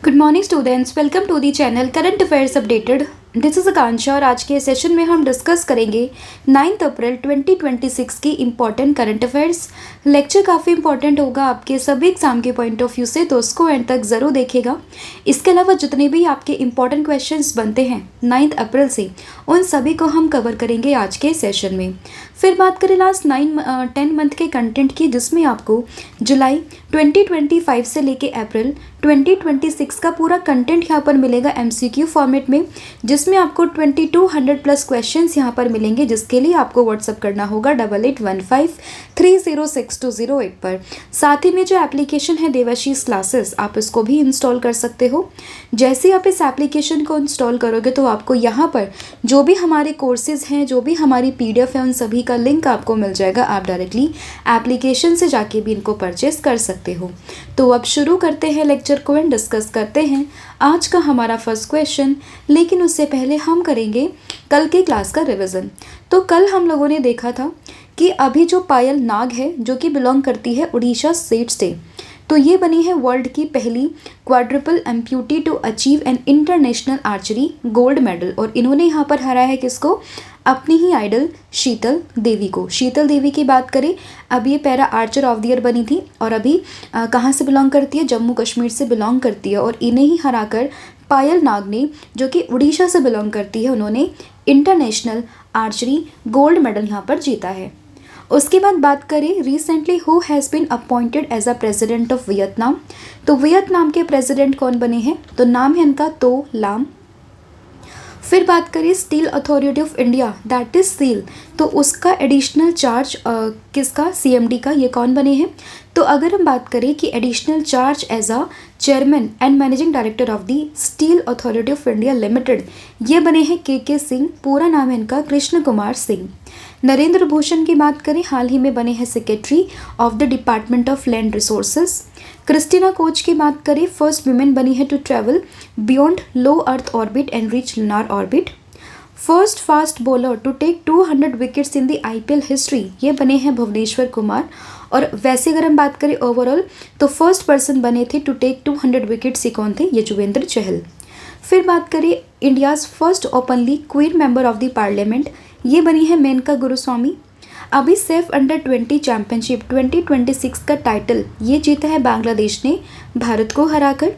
Good morning students, welcome to the channel current affairs updated. This is Akanksha और आज के session में हम डिस्कस करेंगे 9 अप्रैल 2026 की इम्पॉर्टेंट करंट अफेयर्स। लेक्चर काफ़ी इंपॉर्टेंट होगा आपके सभी एग्जाम के पॉइंट ऑफ व्यू से, तो उसको एंड तक ज़रूर देखेगा। इसके अलावा जितने भी आपके इम्पॉर्टेंट क्वेश्चंस बनते हैं 9 अप्रैल से, उन सभी को हम कवर करेंगे आज के सेशन में। फिर बात करें लास्ट 10 मंथ के कंटेंट की, जिसमें आपको जुलाई 2025 से लेके अप्रैल 2026 का पूरा कंटेंट यहाँ पर मिलेगा एमसीक्यू फॉर्मेट में, जिसमें आपको 2200 प्लस क्वेश्चंस यहाँ पर मिलेंगे, जिसके लिए आपको व्हाट्सअप करना होगा 8815306208 पर। साथ ही में जो एप्लीकेशन है देवाशीष क्लासेस, आप इसको भी इंस्टॉल कर सकते हो। जैसे ही आप इस एप्लीकेशन को इंस्टॉल करोगे तो आपको यहाँ पर जो भी हमारे कोर्सेज हैं, जो भी हमारी पीडीएफ है, उन सभी का लिंक आपको मिल जाएगा। आप डायरेक्टली एप्लीकेशन से जाके भी इनको परचेस कर सकते हो। तो अब शुरू करते हैं लेक्चर को एंड डिस्कस करते हैं आज का हमारा फर्स्ट क्वेश्चन। लेकिन उससे पहले हम करेंगे कल के क्लास का रिवीजन। तो कल हम लोगों ने देखा था कि अभी जो पायल नाग है, जो कि बिलोंग करती है उड़ीसा स्टेट से, तो ये बनी है वर्ल्ड की पहली quadruple amputee to achieve an international archery gold medal. और इन्होंने यहाँ पर हराया है किसको? अपनी ही आइडल शीतल देवी को। शीतल देवी की बात करें, अब ये para Archer of the year बनी थी और अभी कहाँ से बिलोंग करती है? जम्मू कश्मीर से बिलोंग करती है। और इन्हें ही हराकर पायल नाग ने, जो कि उड़ीसा से बिलोंग करती है, उन्होंने इंटरनेशनल आर्चरी गोल्ड मेडल यहाँ पर जीता है। उसके बाद बात करें recently who has been appointed as a president of Vietnam. तो वियतनाम के प्रेसिडेंट कौन बने हैं? तो नाम है इनका तो लाम। फिर बात करें steel Authority of India, that is seal, तो उसका एडिशनल चार्ज किसका? सीएमडी का। ये कौन बने हैं? तो अगर हम बात करें कि additional charge as a chairman and managing director of the Steel Authority of India Limited, ये बने हैं के सिंह। पूरा नाम है इनका कृष्ण कुमार सिंह। नरेंद्र भूषण की बात करें, हाल ही में बने हैं secretary of the Department of Land Resources. Christina Koch की बात करें, फर्स्ट वुमेन बनी है to travel beyond low earth orbit and reach lunar orbit. First fast bowler to take 200 wickets in the IPL history, ये बने हैं भुवनेश्वर कुमार। और वैसे अगर हम बात करें ओवरऑल, तो फर्स्ट पर्सन बने थे टू टेक 200 विकेट्स, ये कौन थे? युजवेंद्र चहल। फिर बात करें India's first openly queen member of the parliament, ये बनी है मेनका गुरुस्वामी। अभी सेफ अंडर 20 चैंपियनशिप 2026 का टाइटल ये जीता है बांग्लादेश ने भारत को हराकर।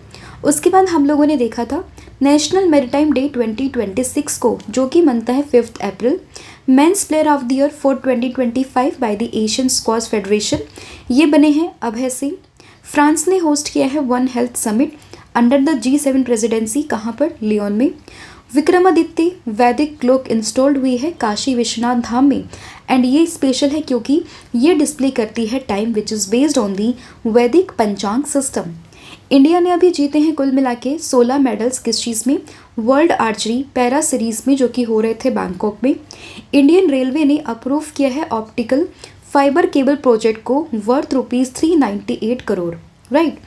उसके बाद हम लोगों ने देखा था नेशनल मैरीटाइम डे 2026 को, जो कि मनता है 5 April. Men's player of the year for 2025 by the Asian squash federation, ये बने हैं अभय सिंह। फ्रांस ने होस्ट किया है one health summit under the G7 presidency, कहाँ पर? लियोन में। विक्रमादित्य वैदिक क्लॉक इंस्टॉल्ड हुई है काशी विश्वनाथ धाम में, एंड ये स्पेशल है क्योंकि ये डिस्प्ले करती है time which is based on the वैदिक पंचांग सिस्टम। इंडिया ने अभी जीते हैं कुल मिला के 16 मेडल्स, किस चीज़ में? वर्ल्ड आर्चरी पैरा सीरीज में, जो कि हो रहे थे बैंकॉक में। इंडियन रेलवे ने अप्रूव किया है ऑप्टिकल फाइबर केबल प्रोजेक्ट को worth ₹398 crore, right.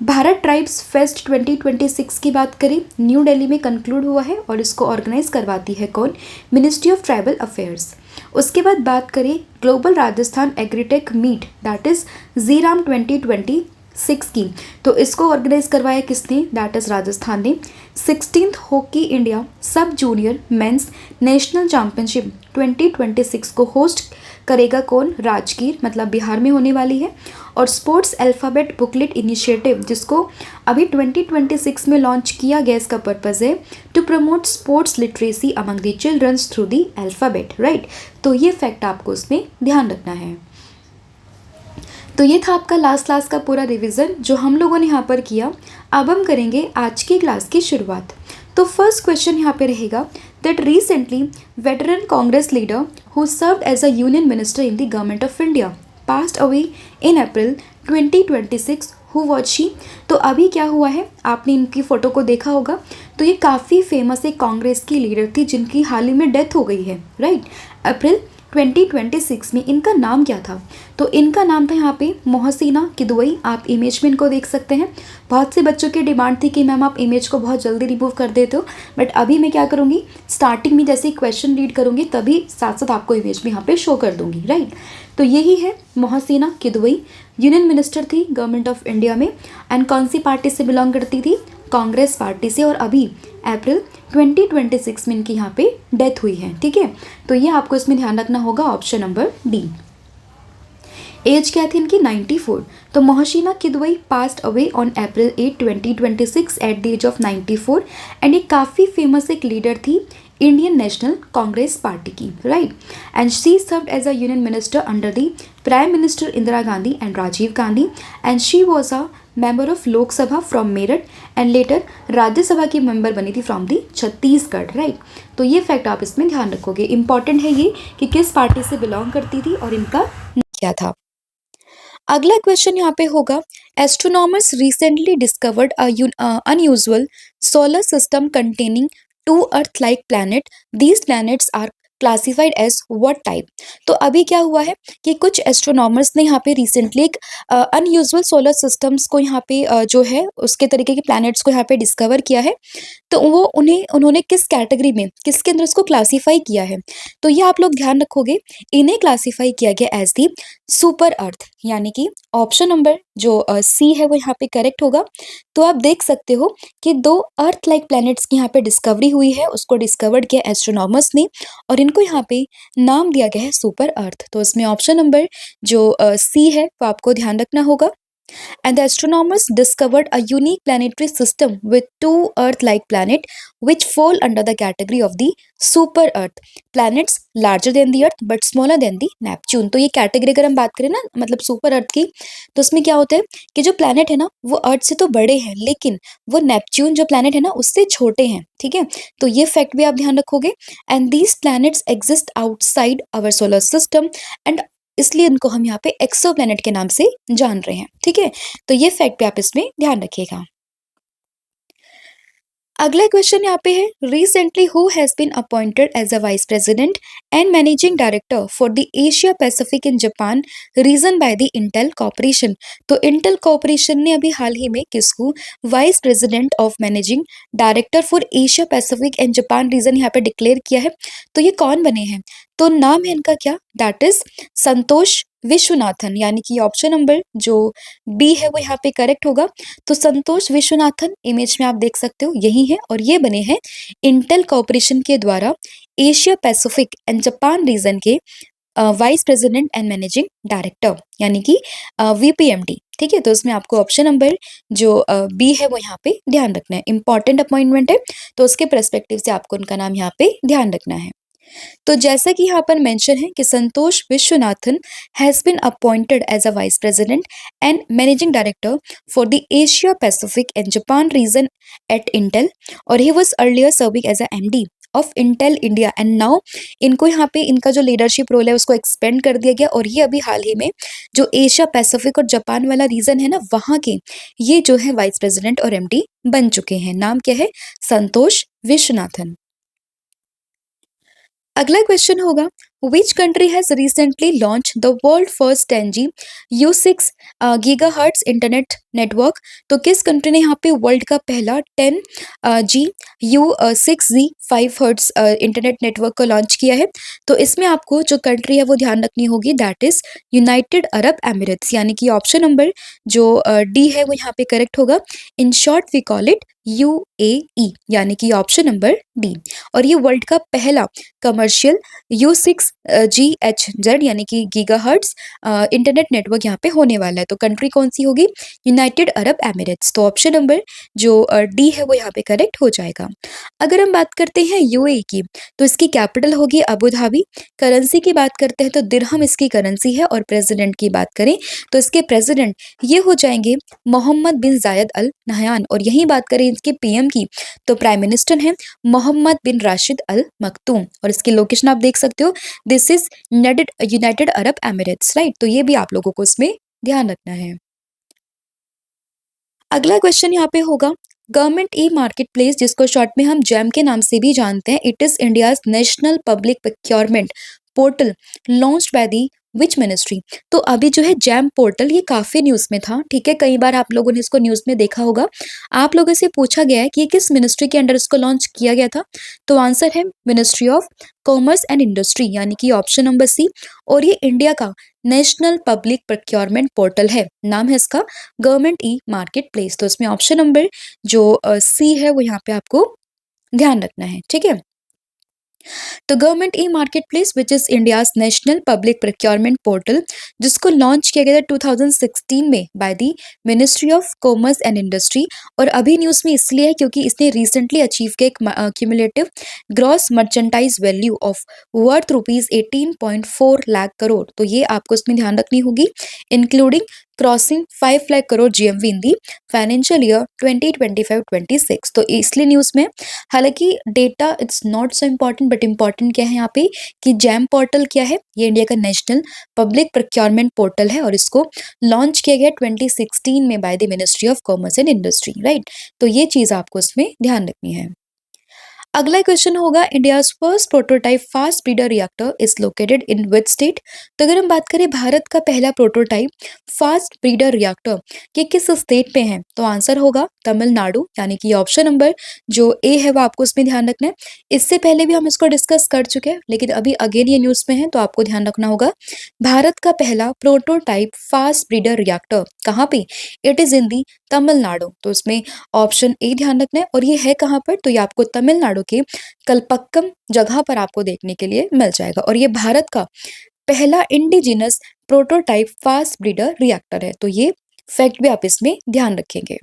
Bharat tribes fest 2026 की बात करें, न्यू दिल्ली में कंक्लूड हुआ है और इसको ऑर्गेनाइज करवाती है कौन? Ministry of tribal affairs. उसके बाद बात करें global Rajasthan agritech meet, that is GRAM 2026 की, तो इसको ऑर्गेनाइज करवाया किसने? दैट इज राजस्थान ने। 16th हॉकी इंडिया सब जूनियर मेंस नेशनल चैंपियनशिप 2026 को होस्ट करेगा कौन? राजगीर, मतलब बिहार में होने वाली है। और स्पोर्ट्स अल्फ़ाबेट बुकलेट इनिशिएटिव, जिसको अभी 2026 में लॉन्च किया गया, इसका पर्पज़ है to promote sports literacy among the childrens through the alphabet, right. तो ये फैक्ट आपको उसमें ध्यान रखना है। तो ये था आपका लास्ट क्लास का पूरा रिवीजन जो हम लोगों ने यहाँ पर किया। अब हम करेंगे आज की क्लास की शुरुआत। तो फर्स्ट क्वेश्चन यहाँ पे रहेगा that recently veteran Congress leader who served as a union minister in the Government of India passed away in April 2026, who was she. तो अभी क्या हुआ है, आपने इनकी फ़ोटो को देखा होगा। तो ये काफ़ी फेमस एक कांग्रेस की लीडर थी जिनकी हाल ही में डेथ हो गई है, राइट। अप्रैल 2026 में इनका नाम क्या था? तो इनका नाम था यहाँ पे मोहसिना किदवई। आप इमेज में इनको देख सकते हैं। बहुत से बच्चों की डिमांड थी कि मैम आप इमेज को बहुत जल्दी रिमूव कर देते हो, बट अभी मैं क्या करूँगी, स्टार्टिंग में जैसे क्वेश्चन रीड करूँगी तभी साथ साथ आपको इमेज में यहाँ पे शो कर दूँगी, राइट। तो यही है मोहसिना किदवई, यूनियन मिनिस्टर थी गवर्नमेंट ऑफ इंडिया में, एंड कौन सी पार्टी से बिलोंग करती थी? कांग्रेस पार्टी से और अभी अप्रैल 2026 में इनकी यहाँ पे डेथ हुई है। ठीक है, तो ये आपको इसमें ध्यान रखना होगा, ऑप्शन नंबर डी। एज क्या थी इनकी? 94। तो Mohsina Kidwai passed away on April 8, 2026 at the age of 94 and ये काफ़ी फेमस एक लीडर थी इंडियन नेशनल कांग्रेस पार्टी की, right. And she served as a union minister under the prime minister Indira Gandhi and Rajiv Gandhi and she was a member of Lok Sabha from Meerut and later Rajya Sabha की member बनी थी from the Chhattisgarh, right. तो ये फैक्ट आप इसमें ध्यान रखोगे, इंपॉर्टेंट है ये कि किस पार्टी से बिलोंग करती थी और इनका क्या था। अगला क्वेश्चन यहाँ पे होगा, astronomers recently discovered unusual solar system containing 2 earth like planet, these planets are classified as what type. तो अभी क्या हुआ है कि कुछ एस्ट्रोनॉमर्स ने यहाँ पे रिसेंटली एक अनयूजुअल सोलर सिस्टम्स को यहाँ पे जो है उसके तरीके के प्लैनेट्स को यहाँ पे डिस्कवर किया है। तो वो उन्होंने किस कैटेगरी में, किसके अंदर इसको क्लासीफाई किया है, तो ये आप लोग ध्यान रखोगे, इन्हें क्लासीफाई किया गया एज दी सुपर अर्थ, यानी कि ऑप्शन नंबर जो सी है वो यहाँ पे करेक्ट होगा। तो आप देख सकते हो कि 2 अर्थ लाइक प्लैनेट्स की यहाँ पे डिस्कवरी हुई है, उसको डिस्कवर्ड किया एस्ट्रोनॉमर्स ने और इनको यहाँ पे नाम दिया गया है सुपर अर्थ। तो इसमें ऑप्शन नंबर जो सी है वो आपको ध्यान रखना होगा। And the astronomers discovered a unique planetary system with 2 Earth-like planets which fall under the category of the super Earth. Planets larger than the Earth but smaller than the Neptune. तो ये category अगर हम बात करें ना, मतलब super अर्थ की, तो उसमें क्या होता है कि जो प्लैनेट है ना वो अर्थ से तो बड़े हैं लेकिन वो नेपच्यून जो प्लैनेट है ना उससे छोटे हैं। ठीक है, तो ये फैक्ट भी आप ध्यान रखोगे। And these planets exist outside our solar system and इसलिए इनको हम यहाँ पे एक्सो प्लैनेट के नाम से जान रहे हैं। ठीक है, तो ये फैक्ट भी आप इसमें ध्यान रखिएगा। अगला क्वेश्चन यहाँ पे है, recently who has been appointed as a vice president and managing director for the Asia Pacific in Japan region by the Intel Corporation. तो इंटेल कॉर्पोरेशन ने अभी हाल ही में किसको vice president of managing director for Asia Pacific and Japan region यहाँ पे declare किया है। तो ये कौन बने हैं? तो नाम है इनका क्या? दैट इज संतोष विश्वनाथन, यानी कि ऑप्शन नंबर जो बी है वो यहाँ पे करेक्ट होगा। तो संतोष विश्वनाथन इमेज में आप देख सकते हो यही है और ये बने हैं इंटेल कॉर्पोरेशन के द्वारा Asia Pacific and Japan region के vice president and managing director, यानी कि वीपीएमडी। ठीक है, तो इसमें आपको ऑप्शन नंबर जो बी है वो यहाँ पे ध्यान रखना है, इंपॉर्टेंट अपॉइंटमेंट है तो उसके पर्सपेक्टिव से आपको उनका नाम यहाँ पे ध्यान रखना है। तो जैसा कि यहाँ पर मेंशन है कि Santosh Vishwanathan has been appointed as a vice president and managing director for the Asia Pacific and Japan region at Intel और he was earlier serving as a MD of Intel India and now इनको यहाँ पे इनका जो leadership role है उसको expand कर दिया गया और ये अभी हाल ही में जो एशिया पैसिफिक और जापान वाला रीजन है ना वहाँ के ये जो है वाइस प्रेसिडेंट और एमडी बन चुके हैं। नाम क्या है? संतोष विश्वनाथन। अगला क्वेश्चन होगा, which country has recently launch the world first 10G U6 gigahertz internet network. तो किस कंट्री ने यहाँ पे वर्ल्ड का पहला 10G U6Z 5 hertz internet network को लॉन्च किया है? तो इसमें आपको जो कंट्री है वो ध्यान रखनी होगी, that is United Arab Emirates, यानी कि ऑप्शन नंबर जो डी है वो यहाँ पे करेक्ट होगा। In short we call it UAE, यानी कि ऑप्शन नंबर डी। और ये वर्ल्ड का पहला कमर्शियल U6GHZ यानी कि गीगाहर्ट्ज इंटरनेट नेटवर्क यहाँ पे होने वाला है। तो कंट्री कौन सी होगी? United Arab Emirates. तो ऑप्शन नंबर जो डी है वो यहाँ पे करेक्ट हो जाएगा। अगर हम बात करते हैं यूएई की, तो इसकी कैपिटल होगी अबू धाबी। करेंसी की बात करते हैं तो दिरहम इसकी करेंसी है और प्रेसिडेंट की बात करें तो इसके प्रेसिडेंट ये हो जाएंगे मोहम्मद बिन जायद अल नहयान और यही बात करें इसके पीएम की तो प्राइम मिनिस्टर हैं मोहम्मद बिन राशिद अल मखतूम और इसकी लोकेशन आप देख सकते हो, this is United Arab Emirates, right. तो ये भी आप लोगों को इसमें ध्यान रखना है। अगला क्वेश्चन यहाँ पे होगा, गवर्नमेंट ई मार्केट प्लेस जिसको शॉर्ट में हम जैम के नाम से भी जानते हैं, it is India's national public procurement portal launched by the which ministry? तो अभी जो है जैम पोर्टल ये काफ़ी न्यूज़ में था, ठीक है? कई बार आप लोगों ने इसको न्यूज़ में देखा होगा। आप लोगों से पूछा गया है कि ये किस मिनिस्ट्री के अंडर इसको लॉन्च किया गया था? तो आंसर है ministry of commerce and industry यानी कि ऑप्शन नंबर सी। और ये इंडिया का नेशनल पब्लिक प्रोक्योरमेंट पोर्टल है। नाम है इसका गवर्नमेंट ई मार्केट प्लेस। तो इसमें ऑप्शन नंबर जो सी है वो यहाँ पे आपको ध्यान रखना है, ठीक है? तो government e market place which is India's national public procurement portal, जिसको लॉन्च किया गया था 2016 में bye the Ministry of commerce and industry. और अभी न्यूज़ में इसलिए है क्योंकि इसने रिसेंटली अचीव किया एक cumulative gross merchandise value of worth rupees 18.4 lakh crore. तो ये आपको इसमें ध्यान रखनी होगी, including crossing 5 lakh crore GMV in the financial year 2025-26। तो इसलिए न्यूज़ में, हालांकि data it's not so important, but important क्या है यहाँ पे कि जैम पोर्टल क्या है, ये इंडिया का नेशनल पब्लिक प्रोक्योरमेंट पोर्टल है और इसको लॉन्च किया गया 2016 में bye the Ministry of commerce and industry, right? तो ये चीज़ आपको इसमें ध्यान रखनी है। अगला क्वेश्चन होगा, India's first prototype fast breeder reactor is located in which state? तो अगर हम बात करें भारत का पहला प्रोटोटाइप फास्ट ब्रीडर रिएक्टर ये किस स्टेट पे है? तो आंसर होगा तमिलनाडु, यानी कि ऑप्शन नंबर जो ए है वो आपको इसमें ध्यान रखना है। इससे पहले भी हम इसको डिस्कस कर चुके हैं, लेकिन अभी अगेन ये न्यूज़ में है तो आपको ध्यान रखना होगा। भारत का पहला प्रोटोटाइप फास्ट ब्रीडर रिएक्टर कहाँ पे? इट इज इन दी तमिलनाडु। तो इसमें ऑप्शन ए ध्यान रखना है। और ये है कहाँ पर? तो ये आपको तमिलनाडु के कलपक्कम जगह पर आपको देखने के लिए मिल जाएगा। और ये भारत का पहला indigenous prototype fast breeder reactor है। तो ये फैक्ट भी आप इसमें ध्यान रखेंगे।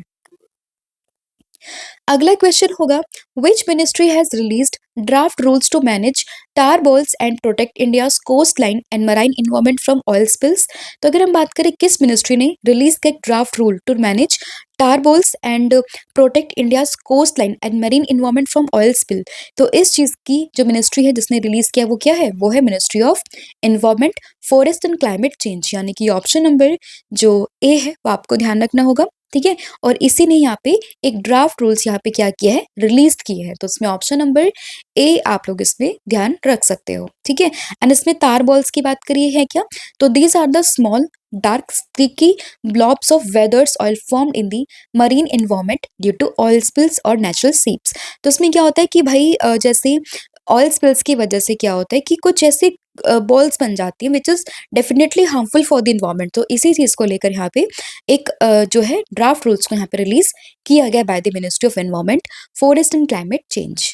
अगला क्वेश्चन होगा, which ministry has released draft rules to manage tar balls and protect India's coast line and marine environment from oil spills? तो अगर हम बात करें किस मिनिस्ट्री ने रिलीज किया draft rule to manage tar balls and protect India's coast line and marine environment from oil spill, तो इस चीज की जो मिनिस्ट्री है जिसने रिलीज किया वो क्या है? वो है ministry of environment forest and climate change, यानी कि ऑप्शन नंबर जो ए है वो आपको ध्यान रखना होगा, ठीक है? और इसी ने यहाँ पे एक ड्राफ्ट रूल्स यहाँ पे क्या किया है? रिलीज किए हैं। तो इसमें ऑप्शन नंबर ए आप लोग इसमें ध्यान रख सकते हो, ठीक है? एंड इसमें तार बॉल्स की बात करिए है क्या? तो these are the small dark sticky blobs of weathers oil formed in the marine environment due to oil spills और natural seeps। तो इसमें क्या होता है कि भाई जैसे ऑयल स्पिल्स की वजह से क्या होता है कि कुछ ऐसे बॉल्स बन जाती हैं which is definitely harmful for the environment. तो इसी चीज को लेकर यहाँ पे एक जो है ड्राफ्ट रूल्स को यहाँ पे रिलीज किया गया by the Ministry of Environment Forest and climate Change.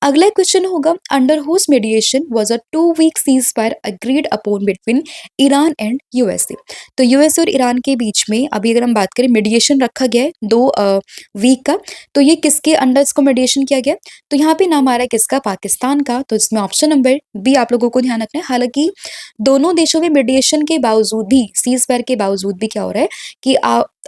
अगला क्वेश्चन होगा, under whose mediation was a 2 week ceasefire agreed upon between Iran and USA? तो यूएसए और ईरान के बीच में अभी अगर हम बात करें मीडिएशन रखा गया है 2 वीक का। तो ये किसके अंडर इसको मीडिएशन किया गया? तो यहाँ पे नाम आ रहा है किसका? पाकिस्तान का। तो इसमें ऑप्शन नंबर बी आप लोगों को ध्यान रखना है। हालांकि दोनों देशों में मीडिएशन के बावजूद भी, सीज फायर के बावजूद भी क्या हो रहा है कि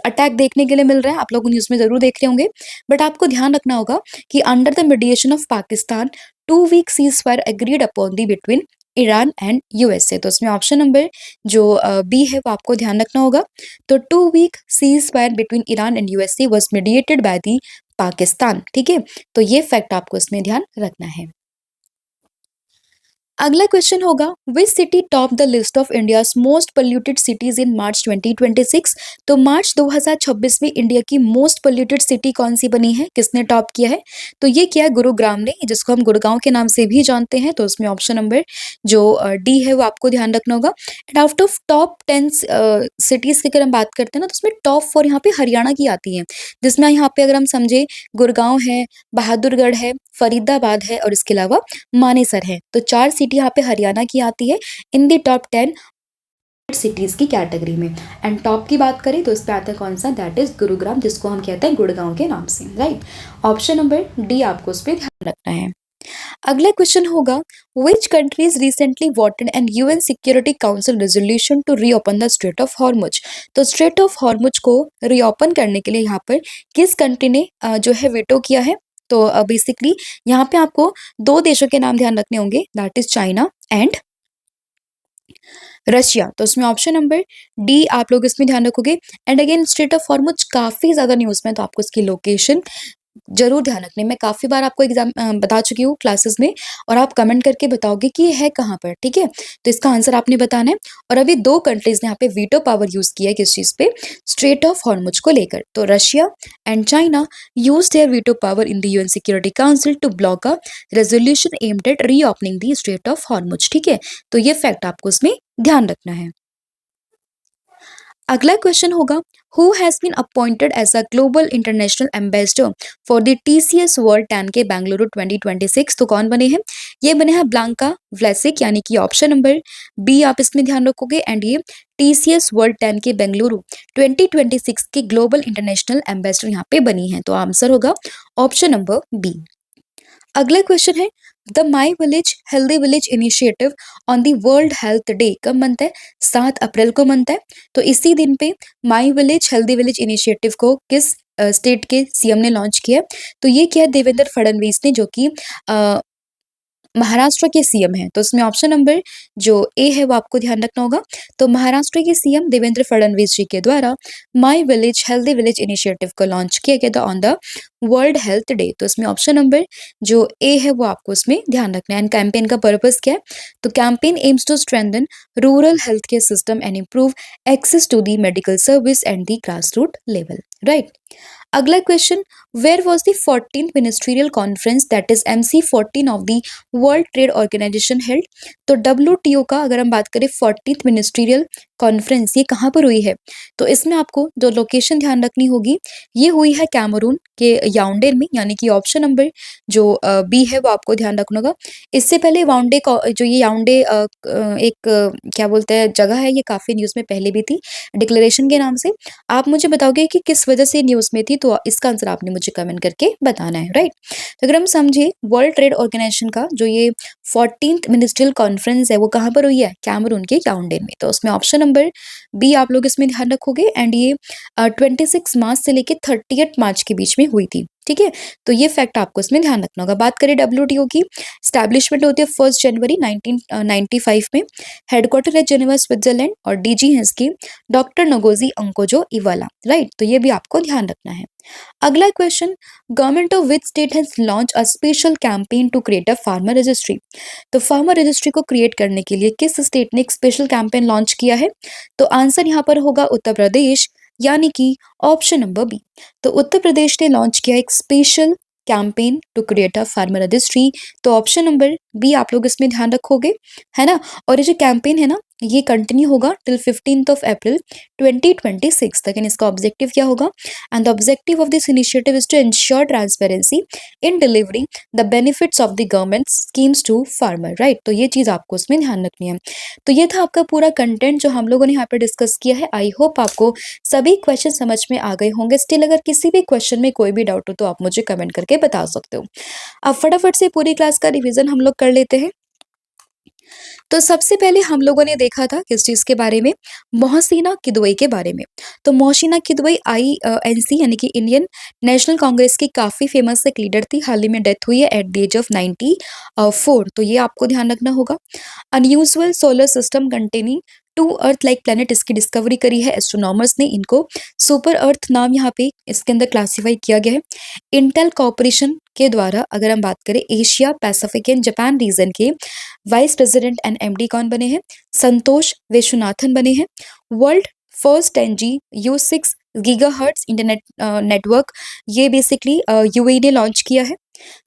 अटैक देखने के लिए मिल रहा है। आप लोग न्यूज में जरूर देख रहे होंगे, बट आपको ध्यान रखना होगा कि under the mediation of Pakistan 2 week ceasefire agreed upon the between Iran and USA. तो इसमें ऑप्शन नंबर जो बी है वो आपको ध्यान रखना होगा। तो 2 week cease fire between Iran and USA was mediated by the Pakistan, ठीक है? तो ये फैक्ट आपको इसमें ध्यान रखना है। अगला क्वेश्चन होगा, which city top the list of India's most polluted cities in March 2026? तो मार्च 2026 में इंडिया की मोस्ट पोल्यूटेड सिटी कौन सी बनी है? किसने टॉप किया है? तो ये किया गुरुग्राम ने, जिसको हम गुड़गांव के नाम से भी जानते हैं। तो उसमें ऑप्शन नंबर जो डी है वो आपको ध्यान रखना होगा। And out of top 10 cities की अगर हम बात करते हैं ना, तो उसमें टॉप 4 यहाँ पे हरियाणा की आती है, जिसमें यहाँ पे अगर हम समझे गुड़गांव है, बहादुरगढ़ है, फरीदाबाद है और इसके अलावा मानेसर है। तो 4 सिटी यहाँ पे हरियाणा की आती है इन दी टॉप 10 सिटीज की कैटेगरी में। एंड टॉप की बात करें तो इस पे आता है कौन सा? दैट इज गुरुग्राम, जिसको हम कहते हैं गुड़गांव के नाम से, राइट? ऑप्शन नंबर डी आपको उस पर ध्यान रखना है। अगला क्वेश्चन होगा, which countries recently voted an UN security council resolution to reopen the strait of Hormuz? तो स्ट्रेट ऑफ हॉर्मुज को रीओपन करने के लिए यहाँ पर किस कंट्री ने जो है वेटो किया है? तो बेसिकली यहाँ पे आपको 2 देशों के नाम ध्यान रखने होंगे, that is China and Russia. तो उसमें ऑप्शन नंबर डी आप लोग इसमें ध्यान रखोगे। And again straight of Hormuz काफी ज्यादा न्यूज में, तो आपको इसकी लोकेशन ज़रूर ध्यान रखना है। मैं काफ़ी बार आपको बता चुकी हूँ क्लासेस में और आप कमेंट करके बताओगे कि ये है कहाँ पर, ठीक है? तो इसका आंसर आपने बताना है और अभी 2 कंट्रीज़ ने यहाँ पे वीटो पावर यूज़ किया है किस चीज़ पे? स्ट्रेट ऑफ हॉर्मुज़ को लेकर। तो Russia and China used their veto power in the UN security council to block a resolution aimed at reopening the strait of Hormuz, ठीक है? तो ये फैक्ट आपको इसमें ध्यान रखना है। अगला क्वेश्चन होगा, who has been appointed as a global international ambassador for the TCS world 10 K Bengaluru 2026? तो कौन बने हैं? ये बने हैं ब्लांका व्लासिक, यानी कि ऑप्शन नंबर बी आप इसमें ध्यान रखोगे। एंड ये टीसीएस वर्ल्ड 10 के बेंगलुरु 2026 के ग्लोबल इंटरनेशनल एम्बेसडर यहाँ पे बनी है। तो आंसर होगा ऑप्शन नंबर बी। अगला क्वेश्चन है, the my village healthy village initiative on the world health day कब मनता है? 7 अप्रैल को मनता है। तो इसी दिन पे my village healthy village initiative को किस स्टेट के सीएम ने लॉन्च किया है? तो ये किया देवेंद्र फडणवीस ने, जो कि महाराष्ट्र के सीएम हैं। तो इसमें ऑप्शन नंबर जो ए है वो आपको ध्यान रखना होगा। तो महाराष्ट्र के सीएम देवेंद्र फडणवीस जी के द्वारा my village healthy village initiative को लॉन्च किया गया था on the world health day. तो इसमें ऑप्शन नंबर जो ए है वो आपको इसमें ध्यान रखना है। एंड कैंपेन का पर्पस क्या है? तो campaign aims to strengthen rural health care system and improve access to the medical service and the grass root level, right? अगला question, where was the 14th ministerial conference that is MC14 of the world trade organization held? तो WTO का अगर हम बात करें 14th ministerial conference, ये कहाँ पर हुई है? तो इसमें आपको जो लोकेशन ध्यान रखनी होगी, ये हुई है कैमरून के याउंडे में, यानी कि ऑप्शन नंबर जो बी है वो आपको ध्यान रखना होगा। इससे पहले जो ये याउंडे एक क्या बोलते हैं जगह है, ये काफ़ी न्यूज़ में पहले भी थी डिक्लेरेशन के नाम से। आप मुझे बताओगे कि किस वजह से न्यूज़ में थी, तो इसका आंसर आपने मुझे कमेंट करके बताना है, राइट? तो अगर हम समझे वर्ल्ड ट्रेड ऑर्गेनाइजेशन का जो ये 14th मिनिस्ट्रियल कॉन्फ्रेंस है वो कहाँ पर हुई है? कैमरून के याउंडे में। तो उसमें ऑप्शन नंबर बी आप लोग इसमें ध्यान रखोगे। एंड ये 26 मार्च से लेके 30 मार्च के बीच में हुई थी, ठीक है? तो ये फैक्ट आपको इसमें ध्यान रखना होगा। बात करें WTO की, स्टैब्लिशमेंट होती है 1 जनवरी 1995 में। हेडक्वार्टर है जेनेवा स्विट्जरलैंड और डीजी है इसकी डॉक्टर नगोजी अंकोजो इवाला, राइट? तो ये भी आपको ध्यान रखना है। अगला question, government of which state has launch a special campaign to create a farmer registry? तो फार्मर रजिस्ट्री को क्रिएट करने के लिए किस स्टेट ने एक स्पेशल कैंपेन लॉन्च किया है? तो आंसर यहाँ पर होगा उत्तर प्रदेश, यानी कि ऑप्शन नंबर बी। तो उत्तर प्रदेश ने लॉन्च किया एक special campaign to create a farmer registry. तो ऑप्शन नंबर बी आप लोग इसमें ध्यान रखोगे, है ना? और ये जो कैंपेन है ना, ये कंटिन्यू होगा टिल 15 अप्रैल 2026 तक। एंड इसका ऑब्जेक्टिव क्या होगा? And the objective of this initiative is to ensure transparency in delivering the benefits of the government schemes to farmer, right? तो ये चीज़ आपको उसमें ध्यान रखनी है। तो ये था आपका पूरा कंटेंट जो हम लोगों ने यहाँ पे डिस्कस किया है। आई होप आपको सभी क्वेश्चन समझ में आ गए होंगे। स्टिल अगर किसी भी क्वेश्चन में कोई भी डाउट हो तो आप मुझे कमेंट करके बता सकते हो। अब फटाफट से पूरी क्लास का रिवीजन हम लोग कर लेते हैं। तो सबसे पहले हम लोगों ने देखा था किस चीज़ के बारे में? मोहसिना किदवई के बारे में। तो मोहसिना किदवई INC यानी कि इंडियन नेशनल कांग्रेस की काफ़ी फेमस एक लीडर थी। हाल ही में डेथ हुई है एट द एज ऑफ 94। तो ये आपको ध्यान रखना होगा। Unusual solar system containing 2 earth like planet, इसकी डिस्कवरी करी है एस्ट्रोनॉमर्स ने। इनको सुपर अर्थ नाम यहाँ पे इसके अंदर क्लासीफाई किया गया है। इंटेल कॉर्पोरेशन के द्वारा अगर हम बात करें, Asia Pacific and Japan region के वाइस प्रेसिडेंट एंड MD कौन बने हैं? संतोष विश्वनाथन बने हैं। World first 10G U6 gigahertz internet network, ये बेसिकली UAE ने लॉन्च किया है।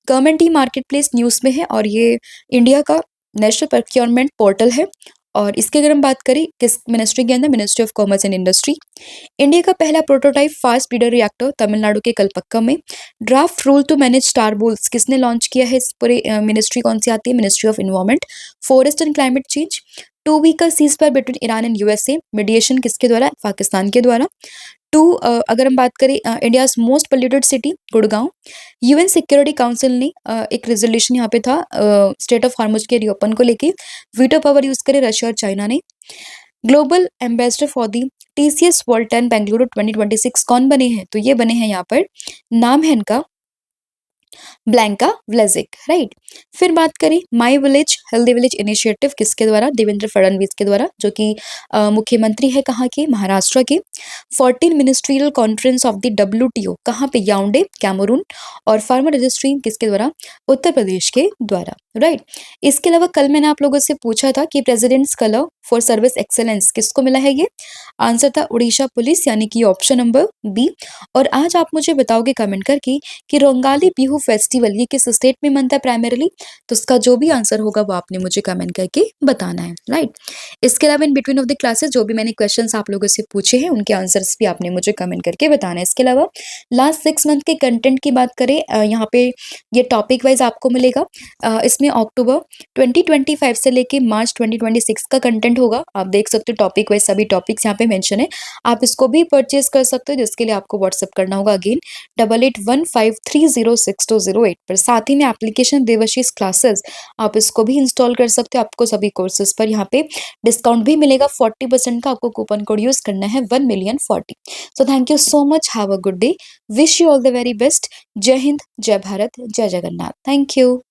Government e market place news में है और ये इंडिया का नेशनल प्रोक्योरमेंट पोर्टल है। और इसकी अगर हम बात करें किस मिनिस्ट्री के अंदर, ministry of commerce and industry. India का पहला prototype fast breeder reactor Tamil Nadu के कलपक्कम में। Draft rule to manage star bulls किसने लॉन्च किया है? इस पूरे मिनिस्ट्री कौन सी आती है? Ministry of environment, forest and climate change. 2 week का cease fire between Iran and USA, mediation किसके द्वारा? पाकिस्तान के द्वारा। अगर हम बात करें India's most polluted city Gurgaon. UN security council ने एक रेजोल्यूशन यहाँ पे था स्टेट ऑफ हार्मुज के रीओपन को लेके। वीटो पावर यूज करे रशिया और चाइना ने। Global ambassador for the TCS world 10 Bengaluru 2026 कौन बने हैं? तो ये बने हैं यहाँ पर, नाम है इनका ब्लैंका व्लेजिक, राइट। फिर बात करें my village healthy village initiative किसके द्वारा, देवेंद्र फडणवीस के द्वारा, जो कि मुख्यमंत्री है कहाँ के, महाराष्ट्र के। 14 ministerial conference of the WTO कहाँ पे, याओंडे कैमरून। और फार्मर रजिस्ट्री किसके द्वारा, उत्तर प्रदेश के द्वारा, राइट। इसके अलावा कल मैंने आप लोगों से पूछा था कि president's colour for service excellence किसको मिला है, ये आंसर था उड़ीसा पुलिस, यानी कि ऑप्शन नंबर बी। और आज आप मुझे बताओगे कमेंट करके कि रोंगाली बिहू फेस्टिवल ये किस स्टेट में मनता है प्राइमरीली, तो उसका जो भी आंसर होगा वो आपने मुझे कमेंट करके बताना है, राइट। इसके अलावा in between of the classes जो भी मैंने क्वेश्चंस आप लोगों से पूछे हैं उनके आंसर्स भी आपने मुझे कमेंट करके बताना है। इसके अलावा लास्ट 6 मंथ के कंटेंट की बात करें, यहाँ पे ये टॉपिक वाइज आपको मिलेगा। इसमें अक्टूबर 2025 से लेके मार्च 2026 का कंटेंट होगा। आप देख सकते हो टॉपिक वाइज सभी टॉपिक्स यहाँ पे मेंशन है। आप इसको भी परचेज कर सकते हो, जिसके लिए आपको व्हाट्सअप करना होगा अगेन 8815306208 पर। साथ ही में एप्लीकेशन देवाशीष क्लासेस आप इसको भी इंस्टॉल कर सकते हो। आपको सभी कोर्सेज पर यहाँ पे डिस्काउंट भी मिलेगा 40% का। आपको कूपन कोड यूज करना है 1,000,040। So thank you so much, have a good day, wish you all the very best. जय हिंद, जय भारत, जय जगन्नाथ, थैंक यू।